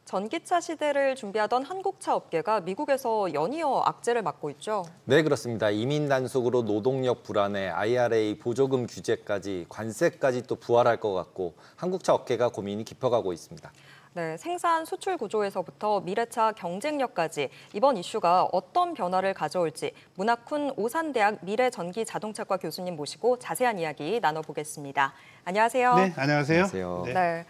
전기차 시대를 준비하던 한국차 업계가 미국에서 연이어 악재를 맞고 있죠. 네, 그렇습니다. 이민 단속으로 노동력 불안에 IRA 보조금 규제까지 관세까지 또 부활할 것 같고 한국차 업계가 고민이 깊어가고 있습니다. 네, 생산 수출 구조에서부터 미래차 경쟁력까지 이번 이슈가 어떤 변화를 가져올지 문학훈 오산대학 미래전기자동차과 교수님 모시고 자세한 이야기 나눠보겠습니다. 안녕하세요. 네, 안녕하세요. 안녕하세요. 네.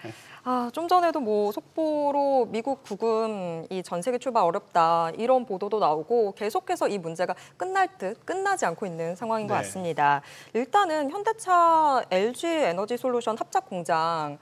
좀 전에도 속보로 미국 구금 이 전 세계 출발 어렵다 이런 보도도 나오고 계속해서 이 문제가 끝날 듯 끝나지 않고 있는 상황인 것 같습니다. 일단은 현대차 LG 에너지 솔루션 합작 공장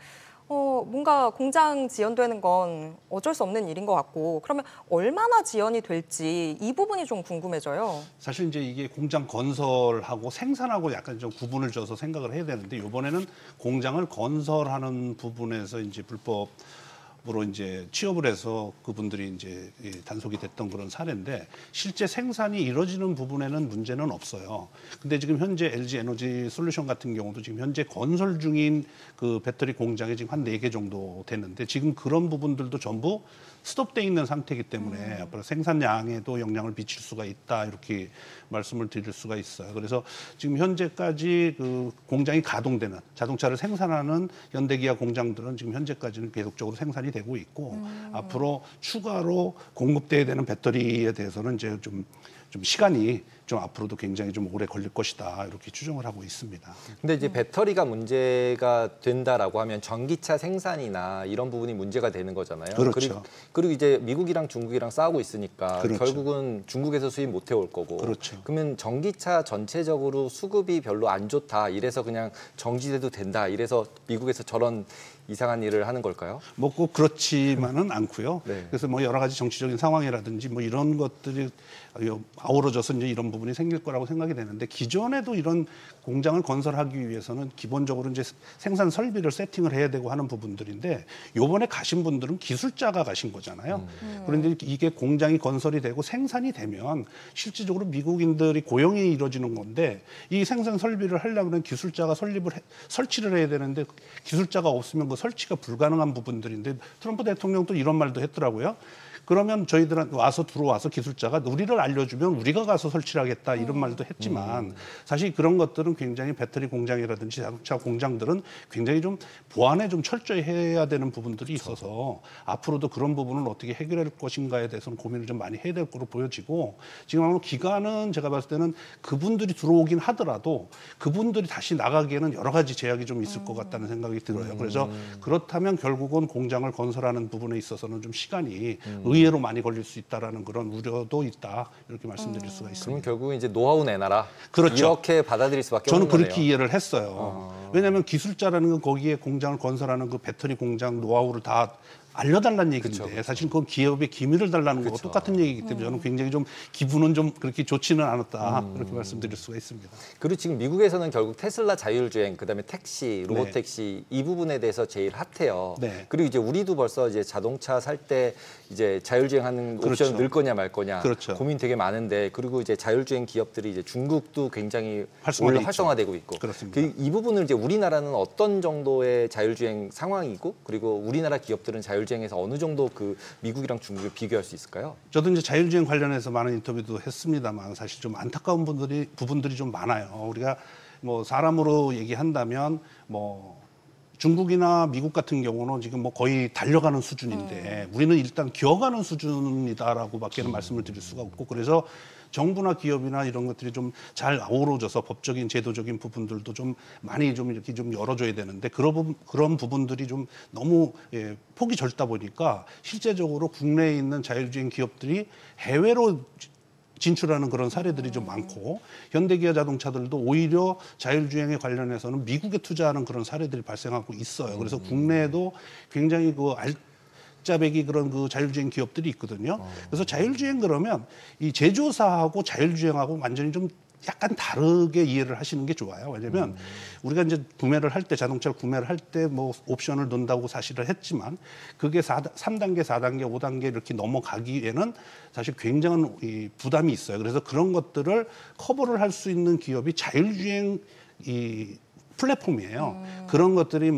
뭔가 공장 지연되는 건 어쩔 수 없는 일인 것 같고 그러면 얼마나 지연이 될지 이 부분이 좀 궁금해져요. 사실 이제 이게 공장 건설하고 생산하고 약간 좀 구분을 져서 생각을 해야 되는데 이번에는 공장을 건설하는 부분에서 이제 불법으로 이제 취업을 해서 그분들이 이제 단속이 됐던 그런 사례인데 실제 생산이 이루어지는 부분에는 문제는 없어요. 근데 지금 현재 LG 에너지 솔루션 같은 경우도 지금 현재 건설 중인 그 배터리 공장이 지금 한 4개 정도 되는데 지금 그런 부분들도 전부 스톱돼 있는 상태이기 때문에 앞으로 생산량에도 영향을 미칠 수가 있다 이렇게 말씀을 드릴 수가 있어요. 그래서 지금 현재까지 그 공장이 가동되는 자동차를 생산하는 현대기아 공장들은 지금 현재까지는 계속적으로 생산이 되고 있고 앞으로 추가로 공급돼야 되는 배터리에 대해서는 이제 좀 시간이 좀 앞으로도 굉장히 좀 오래 걸릴 것이다 이렇게 추정을 하고 있습니다. 근데 이제 배터리가 문제가 된다라고 하면 전기차 생산이나 이런 부분이 문제가 되는 거잖아요. 그렇죠. 그리고 이제 미국이랑 중국이랑 싸우고 있으니까 그렇죠. 결국은 중국에서 수입 못 해올 거고. 그렇죠. 그러면 전기차 전체적으로 수급이 별로 안 좋다. 이래서 그냥 정지돼도 된다. 이래서 미국에서 저런 이상한 일을 하는 걸까요? 뭐 꼭 그렇지만은 않고요. 네. 그래서 뭐 여러 가지 정치적인 상황이라든지 뭐 이런 것들이 아우러져서 이제 이런 부분이 생길 거라고 생각이 되는데 기존에도 이런 공장을 건설하기 위해서는 기본적으로 이제 생산 설비를 세팅을 해야 되고 하는 부분들인데 요번에 가신 분들은 기술자가 가신 거잖아요. 그런데 이게 공장이 건설이 되고 생산이 되면 실질적으로 미국인들이 고용이 이루어지는 건데 이 생산 설비를 하려면 기술자가 설치를 해야 되는데 기술자가 없으면 그 설치가 불가능한 부분들인데 트럼프 대통령도 이런 말도 했더라고요. 그러면 저희들한테 들어와서 기술자가 우리를 알려주면 우리가 가서 설치를 하겠다 이런 말도 했지만 사실 그런 것들은 굉장히 배터리 공장이라든지 자동차 공장들은 굉장히 좀 보안에 좀 철저히 해야 되는 부분들이 있어서 앞으로도 그런 부분을 어떻게 해결할 것인가에 대해서는 고민을 좀 많이 해야 될 거로 보여지고 지금 아마 기간은 제가 봤을 때는 그분들이 들어오긴 하더라도 그분들이 다시 나가기에는 여러 가지 제약이 좀 있을 것 같다는 생각이 들어요. 그래서 그렇다면 결국은 공장을 건설하는 부분에 있어서는 좀 시간이 의외로 많이 걸릴 수 있다라는 그런 우려도 있다 이렇게 말씀드릴 수가 있습니다. 그럼 결국은 이제 노하우 내놔라. 그렇죠. 이렇게 받아들일 수밖에 없는 저는 거네요. 그렇게 이해를 했어요. 왜냐하면 기술자라는 건 거기에 공장을 건설하는 그 배터리 공장 노하우를 다 알려달라는 얘기인데 그쵸. 사실 그건 기업의 기밀을 달라는 거고 똑같은 얘기이기 때문에 저는 굉장히 좀 기분은 좀 그렇게 좋지는 않았다 그렇게 말씀드릴 수가 있습니다. 그리고 지금 미국에서는 결국 테슬라 자율주행, 그다음에 택시, 로봇택시 이 부분에 대해서 제일 핫해요. 네. 그리고 이제 우리도 벌써 이제 자동차 살 때 이제 자율주행하는 그렇죠. 옵션 넣을 거냐 말 거냐 그렇죠. 고민 되게 많은데 그리고 이제 자율주행 기업들이 이제 중국도 굉장히 활성화돼 활성화되고 있고 그렇습니다. 이 부분을 이제 우리나라는 어떤 정도의 자율주행 상황이고 그리고 우리나라 기업들은 자율주행에서 어느 정도 그 미국이랑 중국을 비교할 수 있을까요? 저도 이제 자율주행 관련해서 많은 인터뷰도 했습니다만 사실 좀 안타까운 부분들이 좀 많아요. 우리가 뭐 사람으로 얘기한다면 뭐 중국이나 미국 같은 경우는 지금 뭐 거의 달려가는 수준인데 우리는 일단 기어가는 수준이다라고밖에는 말씀을 드릴 수가 없고 그래서 정부나 기업이나 이런 것들이 좀 잘 어우러져서 법적인 제도적인 부분들도 좀 많이 좀 이렇게 좀 열어줘야 되는데 그런 부분들이 좀 너무 폭이 넓다 보니까 실제적으로 국내에 있는 자율주행 기업들이 해외로 진출하는 그런 사례들이 좀 많고 현대기아 자동차들도 오히려 자율주행에 관련해서는 미국에 투자하는 그런 사례들이 발생하고 있어요. 그래서 국내에도 굉장히 그 짜배기 그런 그 자율주행 기업들이 있거든요. 그래서 자율주행 그러면 이 제조사하고 자율주행하고 완전히 좀 약간 다르게 이해를 하시는 게 좋아요. 왜냐하면 우리가 이제 구매를 할 때 자동차를 구매를 할 때 뭐 옵션을 넣는다고 사실을 했지만 그게 3단계, 4단계, 5단계 이렇게 넘어가기에는 사실 굉장한 이 부담이 있어요. 그래서 그런 것들을 커버를 할 수 있는 기업이 자율주행 이 플랫폼이에요. 그런 것들이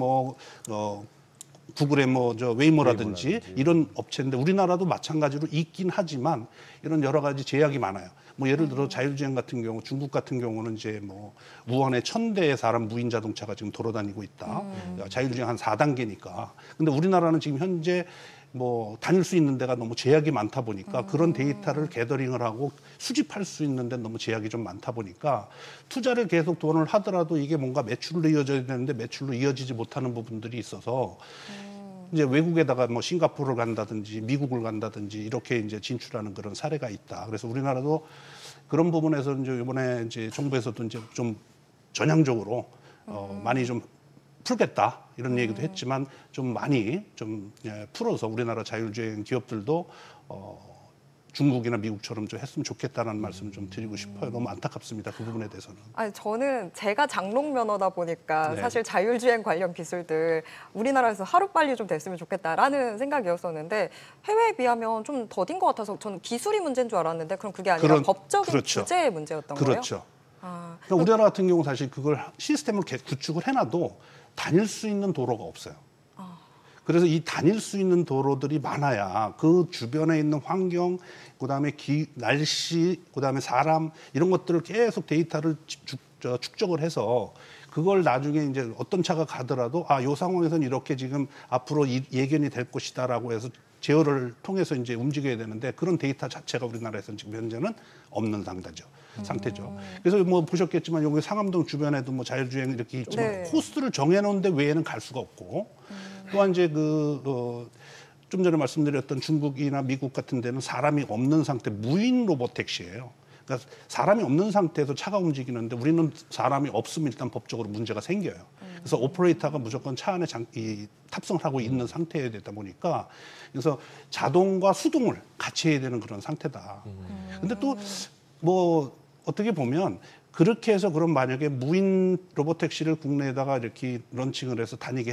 구글의 뭐 저 웨이모라든지 이런 업체인데 우리나라도 마찬가지로 있긴 하지만 이런 여러 가지 제약이 많아요. 뭐 예를 들어 자율주행 같은 경우 중국 같은 경우는 이제 뭐 우한에 1,000대의 사람 무인 자동차가 지금 돌아다니고 있다. 자율주행 한 4단계니까. 근데 우리나라는 지금 현재 뭐 다닐 수 있는 데가 너무 제약이 많다 보니까 그런 데이터를 게더링을 하고 수집할 수 있는 데 너무 제약이 좀 많다 보니까 투자를 계속 돈을 하더라도 이게 뭔가 매출로 이어져야 되는데 매출로 이어지지 못하는 부분들이 있어서 이제 외국에다가 뭐 싱가포르를 간다든지 미국을 간다든지 이렇게 이제 진출하는 그런 사례가 있다. 그래서 우리나라도 그런 부분에서 이제 이번에 이제 정부에서도 이제 좀 전향적으로 많이 좀 풀겠다 이런 얘기도 했지만 좀 많이 좀 풀어서 우리나라 자율주행 기업들도 중국이나 미국처럼 좀 했으면 좋겠다는 말씀을 좀 드리고 싶어요. 너무 안타깝습니다. 그 부분에 대해서는. 아니, 저는 제가 장롱 면허다 보니까 네. 사실 자율주행 관련 기술들 우리나라에서 하루빨리 좀 됐으면 좋겠다라는 생각이었었는데 해외에 비하면 좀 더딘 것 같아서 저는 기술이 문제인 줄 알았는데 그럼 그게 아니라 법적인 그렇죠. 규제의 문제였던 거예요? 그렇죠. 아, 그러니까 우리나라 같은 경우 사실 그걸 시스템을 구축을 해놔도 다닐 수 있는 도로가 없어요. 그래서 이 다닐 수 있는 도로들이 많아야 그 주변에 있는 환경, 그다음에 날씨, 그다음에 사람 이런 것들을 계속 데이터를 축적을 해서 그걸 나중에 이제 어떤 차가 가더라도 이 상황에서는 이렇게 지금 앞으로 예견이 될 것이다라고 해서 제어를 통해서 이제 움직여야 되는데 그런 데이터 자체가 우리나라에서는 지금 현재는 없는 상태죠. 그래서 뭐 보셨겠지만 여기 상암동 주변에도 뭐 자율주행 이렇게 있지만 네. 코스를 정해놓은 데 외에는 갈 수가 없고 또한 이제 좀 전에 말씀드렸던 중국이나 미국 같은 데는 사람이 없는 상태 무인 로봇 택시예요. 그러니까 사람이 없는 상태에서 차가 움직이는데 우리는 사람이 없으면 일단 법적으로 문제가 생겨요. 그래서 오퍼레이터가 무조건 차 안에 탑승을 하고 있는 상태에 되다 보니까 그래서 자동과 수동을 같이 해야 되는 그런 상태다. 근데 또 뭐 어떻게 보면 그렇게 해서 그럼 만약에 무인 로봇택시를 국내에다가 이렇게 런칭을 해서 다니게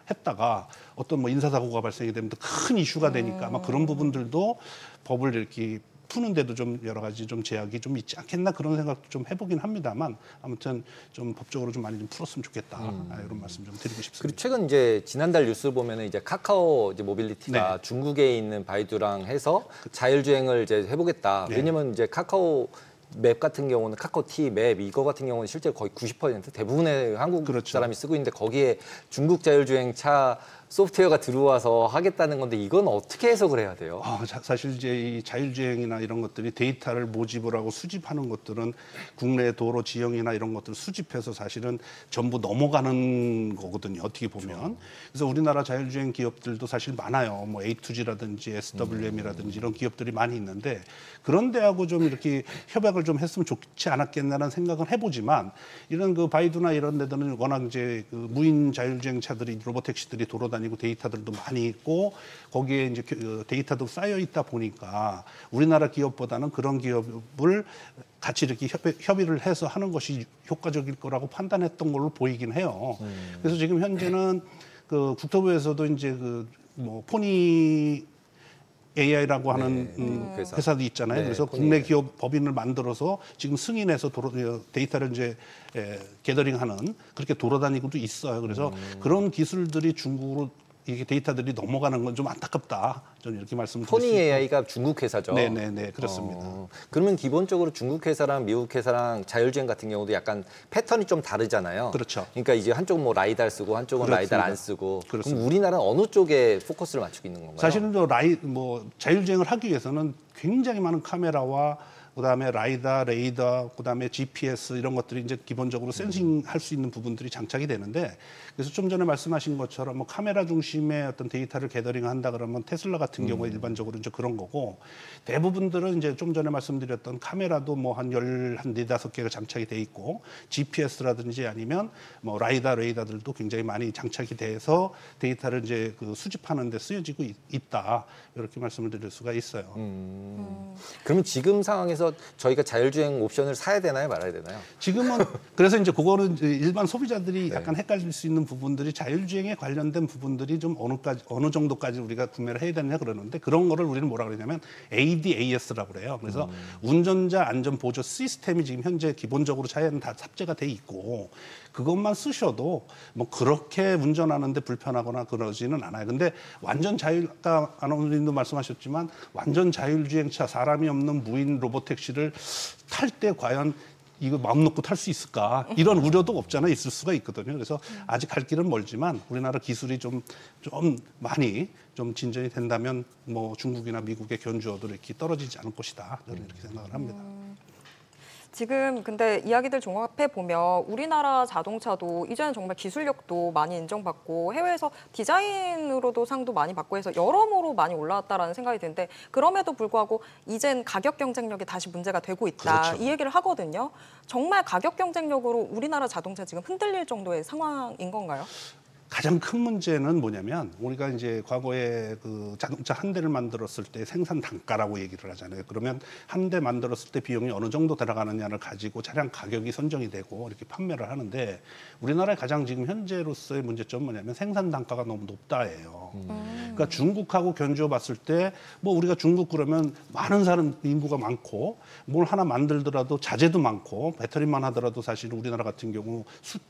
했다가 어떤 뭐 인사사고가 발생이 되면 큰 이슈가 되니까 아마 그런 부분들도 법을 이렇게 푸는데도 좀 여러 가지 좀 제약이 좀 있지 않겠나 그런 생각도 좀 해보긴 합니다만 아무튼 좀 법적으로 좀 많이 좀 풀었으면 좋겠다 이런 말씀 좀 드리고 싶습니다. 그리고 최근 이제 지난달 뉴스 보면은 이제 카카오 이제 모빌리티가 네. 중국에 있는 바이두랑 해서 자율주행을 이제 해보겠다. 네. 왜냐면 이제 카카오 맵 같은 경우는 카카오티 맵 이거 같은 경우는 실제 거의 90% 대부분의 한국 그렇죠. 사람이 쓰고 있는데 거기에 중국 자율주행차 소프트웨어가 들어와서 하겠다는 건데 이건 어떻게 해석을 해야 돼요? 사실 이제 이 자율주행이나 이런 것들이 데이터를 모집을 하고 수집하는 것들은 국내 도로 지형이나 이런 것들을 수집해서 사실은 전부 넘어가는 거거든요. 어떻게 보면. 그래서 우리나라 자율주행 기업들도 사실 많아요. 뭐 A2G라든지 SWM이라든지 이런 기업들이 많이 있는데 그런 데하고 좀 이렇게 협약을 좀 했으면 좋지 않았겠나라는 생각은 해보지만 이런 그 바이두나 이런 데들은 워낙 이제 그 무인 자율주행 차들이 로봇택시들이 돌아다니고 데이터들도 많이 있고 거기에 이제 데이터도 쌓여 있다 보니까 우리나라 기업보다는 그런 기업을 같이 이렇게 협의를 해서 하는 것이 효과적일 거라고 판단했던 걸로 보이긴 해요. 그래서 지금 현재는 그 국토부에서도 이제 그 뭐 포니 AI라고 하는 회사도 있잖아요. 네, 그래서 국내 기업 법인을 만들어서 지금 승인해서 데이터를 이제 게더링하는 그렇게 돌아다니고도 있어요. 그래서 그런 기술들이 중국으로 이게 데이터들이 넘어가는 건 좀 안타깝다. 저는 이렇게 말씀드릴 수 포니 있고. AI가 중국 회사죠. 네네네 그렇습니다. 그러면 기본적으로 중국 회사랑 미국 회사랑 자율주행 같은 경우도 약간 패턴이 좀 다르잖아요. 그렇죠. 그러니까 이제 한쪽은 뭐 라이다를 쓰고 한쪽은 그렇습니다. 라이다를 안 쓰고. 그렇습니다. 그럼 우리나라는 어느 쪽에 포커스를 맞추고 있는 건가요? 사실은 자율주행을 하기 위해서는 굉장히 많은 카메라와 그다음에 라이다, 레이더, 그다음에 GPS 이런 것들이 이제 기본적으로 센싱할 수 있는 부분들이 장착이 되는데 그래서 좀 전에 말씀하신 것처럼 뭐 카메라 중심의 어떤 데이터를 게더링한다 그러면 테슬라 같은 경우에 일반적으로 이제 그런 거고 대부분들은 이제 좀 전에 말씀드렸던 카메라도 뭐 한 14-15개가 장착이 돼 있고 GPS라든지 아니면 뭐 라이다, 레이더들도 굉장히 많이 장착이 돼서 데이터를 이제 그 수집하는 데 쓰여지고 있다. 이렇게 말씀을 드릴 수가 있어요. 그러면 지금 상황에서 그래서 저희가 자율주행 옵션을 사야 되나요, 말아야 되나요? 지금은 그래서 이제 그거는 이제 일반 소비자들이 네. 약간 헷갈릴 수 있는 부분들이 자율주행에 관련된 부분들이 좀 어느 정도까지 우리가 구매를 해야 되느냐 그러는데 그런 거를 우리는 뭐라 그러냐면 ADAS라고 그래요. 그래서 운전자 안전 보조 시스템이 지금 현재 기본적으로 차에는 다 탑재가 돼 있고 그것만 쓰셔도 뭐 그렇게 운전하는데 불편하거나 그러지는 않아요. 근데 완전 아까 아나운서님도 말씀하셨지만 완전 자율주행차 사람이 없는 무인 로봇택시를 탈 때 과연 이거 마음 놓고 탈 수 있을까? 이런 우려도 없잖아요. 있을 수가 있거든요. 그래서 아직 갈 길은 멀지만 우리나라 기술이 좀 많이 좀 진전이 된다면 뭐 중국이나 미국의 견주어도 이렇게 떨어지지 않을 것이다. 저는 이렇게 생각을 합니다. 지금 근데 이야기들 종합해 보면 우리나라 자동차도 이제는 정말 기술력도 많이 인정받고 해외에서 디자인으로도 상도 많이 받고 해서 여러모로 많이 올라왔다라는 생각이 드는데 그럼에도 불구하고 이젠 가격 경쟁력이 다시 문제가 되고 있다. 그렇죠. 이 얘기를 하거든요. 정말 가격 경쟁력으로 우리나라 자동차 지금 흔들릴 정도의 상황인 건가요? 가장 큰 문제는 뭐냐면 우리가 이제 과거에 그 자동차 한 대를 만들었을 때 생산 단가라고 얘기를 하잖아요. 그러면 한 대 만들었을 때 비용이 어느 정도 들어가느냐를 가지고 차량 가격이 선정이 되고 이렇게 판매를 하는데 우리나라의 가장 지금 현재로서의 문제점은 뭐냐면 생산 단가가 너무 높다예요. 그러니까 중국하고 견주어 봤을 때 뭐 우리가 중국 그러면 많은 사람 인구가 많고 뭘 하나 만들더라도 자재도 많고 배터리만 하더라도 사실 우리나라 같은 경우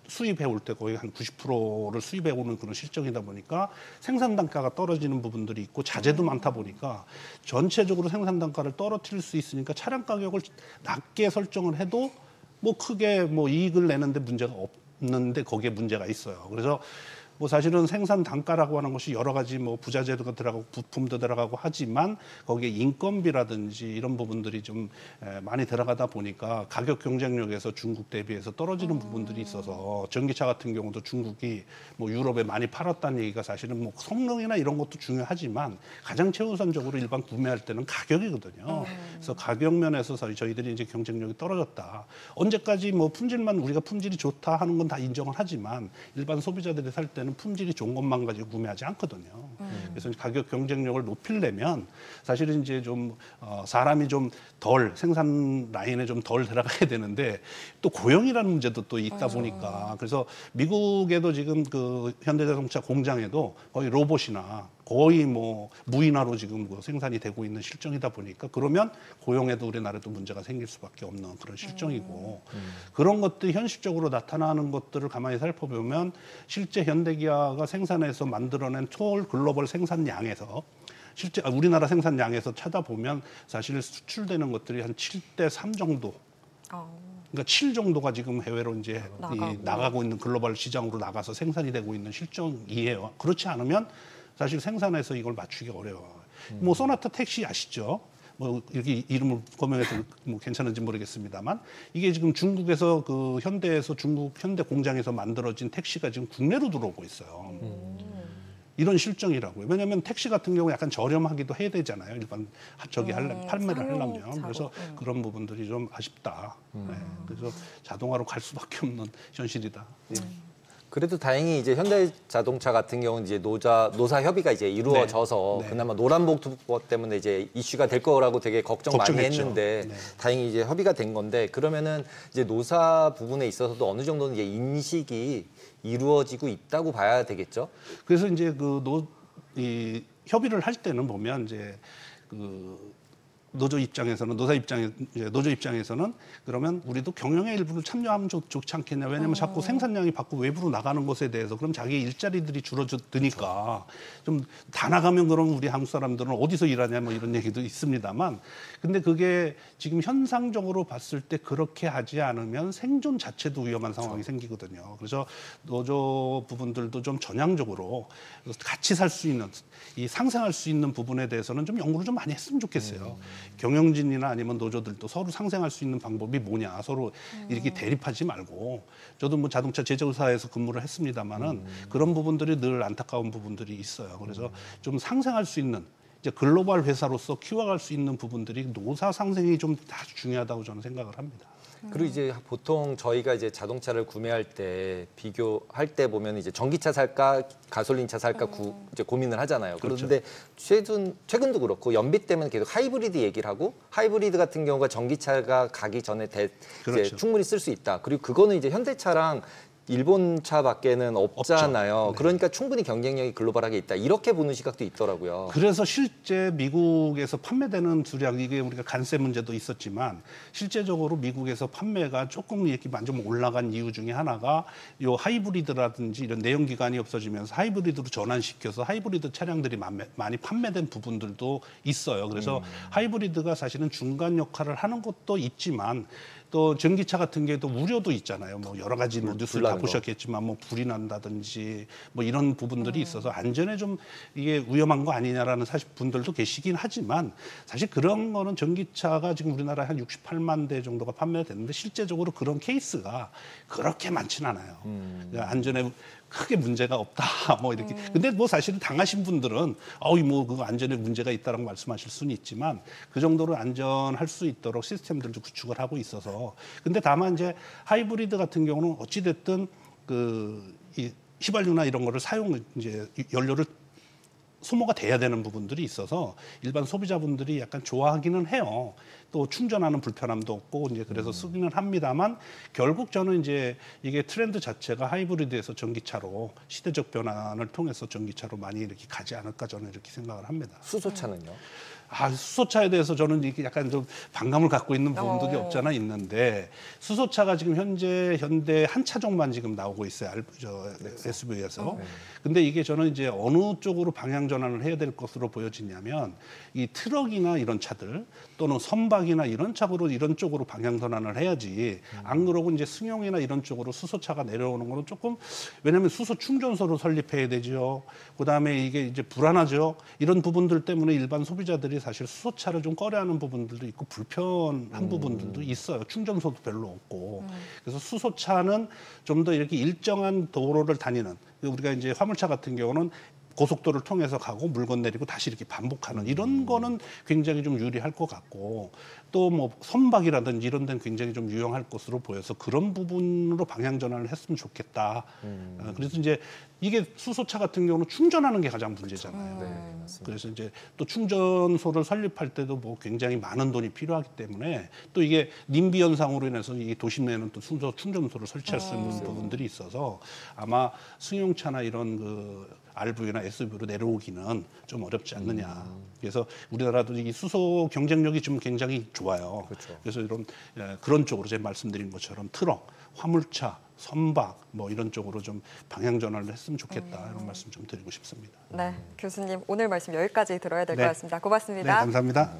수입해 올 때 거의 한 90%를 수입해 오는 그런 실정이다 보니까 생산 단가가 떨어지는 부분들이 있고 자재도 많다 보니까 전체적으로 생산 단가를 떨어뜨릴 수 있으니까 차량 가격을 낮게 설정을 해도 뭐 크게 뭐 이익을 내는데 문제가 없는데 거기에 문제가 있어요. 그래서 뭐 사실은 생산 단가라고 하는 것이 여러 가지 뭐 부자재도 들어가고 부품도 들어가고 하지만 거기에 인건비라든지 이런 부분들이 좀 많이 들어가다 보니까 가격 경쟁력에서 중국 대비해서 떨어지는 부분들이 있어서 전기차 같은 경우도 중국이 뭐 유럽에 많이 팔았다는 얘기가 사실은 뭐 성능이나 이런 것도 중요하지만 가장 최우선적으로 일반 구매할 때는 가격이거든요. 그래서 가격 면에서 저희들이 이제 경쟁력이 떨어졌다. 언제까지 뭐 품질만 우리가 품질이 좋다 하는 건 다 인정을 하지만 일반 소비자들이 살 때는 품질이 좋은 것만 가지고 구매하지 않거든요. 그래서 가격 경쟁력을 높이려면 사실은 이제 좀 사람이 좀 덜 생산 라인에 좀 덜 들어가야 되는데 또 고용이라는 문제도 또 있다 보니까 그래서 미국에도 지금 그 현대자동차 공장에도 거의 로봇이나 거의 뭐 무인화로 지금 그 생산이 되고 있는 실정이다 보니까 그러면 고용에도 우리나라도 문제가 생길 수밖에 없는 그런 실정이고 그런 것들이 현실적으로 나타나는 것들을 가만히 살펴보면 실제 현대기아가 생산해서 만들어낸 초월 글로벌 생산량에서 실제 우리나라 생산량에서 찾아보면 사실 수출되는 것들이 한 7대 3 정도. 그러니까 7 정도가 지금 해외로 이제 나가고 있는 글로벌 시장으로 나가서 생산이 되고 있는 실정이에요. 그렇지 않으면 사실 생산해서 이걸 맞추기 어려워요. 뭐 소나타 택시 아시죠? 뭐 이렇게 이름을 거명해서 뭐 괜찮은지 모르겠습니다만 이게 지금 중국에서 그 현대에서 중국 현대 공장에서 만들어진 택시가 지금 국내로 들어오고 있어요. 이런 실정이라고요. 왜냐하면 택시 같은 경우 약간 저렴하기도 해야 되잖아요. 일반 판매를 하려면. 그래서 그런 부분들이 좀 아쉽다. 네. 그래서 자동화로 갈 수밖에 없는 현실이다. 예. 그래도 다행히 이제 현대자동차 같은 경우는 이제 노사 협의가 이제 이루어져서 네. 그나마 노란봉투법 때문에 이제 이슈가 될 거라고 되게 걱정 많이 걱정했죠. 했는데 네. 다행히 이제 협의가 된 건데 그러면은 이제 노사 부분에 있어서도 어느 정도는 이제 인식이 이루어지고 있다고 봐야 되겠죠? 그래서 이제 이 협의를 할 때는 보면 이제 그 노조 입장에서는 그러면 우리도 경영의 일부를 참여하면 좋지 않겠냐. 왜냐하면 자꾸 생산량이 밖으로 외부로 나가는 것에 대해서 그럼 자기 일자리들이 줄어드니까 좀 다 나가면 그럼 우리 한국 사람들은 어디서 일하냐 뭐 이런 얘기도 있습니다만 근데 그게 지금 현상적으로 봤을 때 그렇게 하지 않으면 생존 자체도 위험한 상황이 생기거든요. 그래서 노조 부분들도 좀 전향적으로 같이 살 수 있는 이 상생할 수 있는 부분에 대해서는 좀 연구를 좀 많이 했으면 좋겠어요. 경영진이나 아니면 노조들도 서로 상생할 수 있는 방법이 뭐냐 서로 이렇게 대립하지 말고 저도 뭐 자동차 제조사에서 근무를 했습니다마는 그런 부분들이 늘 안타까운 부분들이 있어요. 그래서 좀 상생할 수 있는 이제 글로벌 회사로서 키워갈 수 있는 부분들이 노사 상생이 좀 아주 중요하다고 저는 생각을 합니다. 그리고 이제 보통 저희가 이제 자동차를 구매할 때 비교할 때 보면 이제 전기차 살까 가솔린차 살까 이제 고민을 하잖아요. 그런데 최근도 그렇고 연비 때문에 계속 하이브리드 얘기를 하고 하이브리드 같은 경우가 전기차가 가기 전에 이제 그렇죠. 충분히 쓸 수 있다. 그리고 그거는 이제 현대차랑 일본 차밖에는 없잖아요. 네. 그러니까 충분히 경쟁력이 글로벌하게 있다. 이렇게 보는 시각도 있더라고요. 그래서 실제 미국에서 판매되는 주량 이게 우리가 관세 문제도 있었지만 실제적으로 미국에서 판매가 조금 이렇게 좀 올라간 이유 중에 하나가 요 하이브리드라든지 이런 내연기관이 없어지면서 하이브리드로 전환시켜서 하이브리드 차량들이 많이 판매된 부분들도 있어요. 그래서 하이브리드가 사실은 중간 역할을 하는 것도 있지만 또 전기차 같은 경우도 우려도 있잖아요. 뭐 여러 가지 뉴스를 다 보셨겠지만 뭐 불이 난다든지 뭐 이런 부분들이 있어서 안전에 좀 이게 위험한 거 아니냐라는 사실 분들도 계시긴 하지만 사실 그런 거는 전기차가 지금 우리나라에 한 68만 대 정도가 판매됐는데 실제적으로 그런 케이스가 그렇게 많지는 않아요. 그러니까 안전에 크게 문제가 없다. 뭐 이렇게. 근데 뭐 사실은 당하신 분들은 뭐 그거 안전에 문제가 있다라고 말씀하실 수는 있지만 그 정도로 안전할 수 있도록 시스템들도 구축을 하고 있어서. 근데 다만 이제 하이브리드 같은 경우는 어찌 됐든 이 휘발유나 이런 거를 이제 연료를 소모가 돼야 되는 부분들이 있어서 일반 소비자분들이 약간 좋아하기는 해요. 또 충전하는 불편함도 없고 이제 그래서 쓰기는 합니다만 결국 저는 이제 이게 트렌드 자체가 하이브리드에서 전기차로 시대적 변환을 통해서 전기차로 많이 이렇게 가지 않을까 저는 이렇게 생각을 합니다. 수소차는요? 수소차에 대해서 저는 이렇게 약간 좀 반감을 갖고 있는 부분들이 없잖아 있는데 수소차가 지금 현대 한 차종만 지금 나오고 있어요. SUV에서. 근데 이게 저는 이제 어느 쪽으로 방향 전환을 해야 될 것으로 보여지냐면 이 트럭이나 이런 차들 또는 선박이나 이런 쪽으로 방향 전환을 해야지 안 그러고 이제 승용이나 이런 쪽으로 수소차가 내려오는 거는 조금 왜냐하면 수소 충전소를 설립해야 되죠. 그다음에 이게 이제 불안하죠. 이런 부분들 때문에 일반 소비자들이 사실 수소차를 좀 꺼려하는 부분들도 있고 불편한 부분들도 있어요. 충전소도 별로 없고. 그래서 수소차는 좀 더 이렇게 일정한 도로를 다니는 우리가 이제 화물차 같은 경우는 고속도로를 통해서 가고 물건 내리고 다시 이렇게 반복하는 이런 거는 굉장히 좀 유리할 것 같고 또 뭐 선박이라든지 이런 데는 굉장히 좀 유용할 것으로 보여서 그런 부분으로 방향 전환을 했으면 좋겠다. 그래서 이제 이게 수소차 같은 경우는 충전하는 게 가장 문제잖아요. 네, 맞습니다. 그래서 이제 또 충전소를 설립할 때도 뭐 굉장히 많은 돈이 필요하기 때문에 또 이게 님비 현상으로 인해서 이 도심에는 또 수소 충전소를 설치할 수 있는 부분들이 있어서 아마 승용차나 이런 RV나 SUV로 내려오기는 좀 어렵지 않느냐. 그래서 우리나라도 이 수소 경쟁력이 좀 굉장히 좋아요. 그렇죠. 그래서 그런 쪽으로 제가 말씀드린 것처럼 트럭, 화물차, 선박 뭐 이런 쪽으로 좀 방향 전환을 했으면 좋겠다. 이런 말씀 좀 드리고 싶습니다. 네, 교수님 오늘 말씀 여기까지 들어야 될 것 네. 같습니다. 고맙습니다. 네, 감사합니다.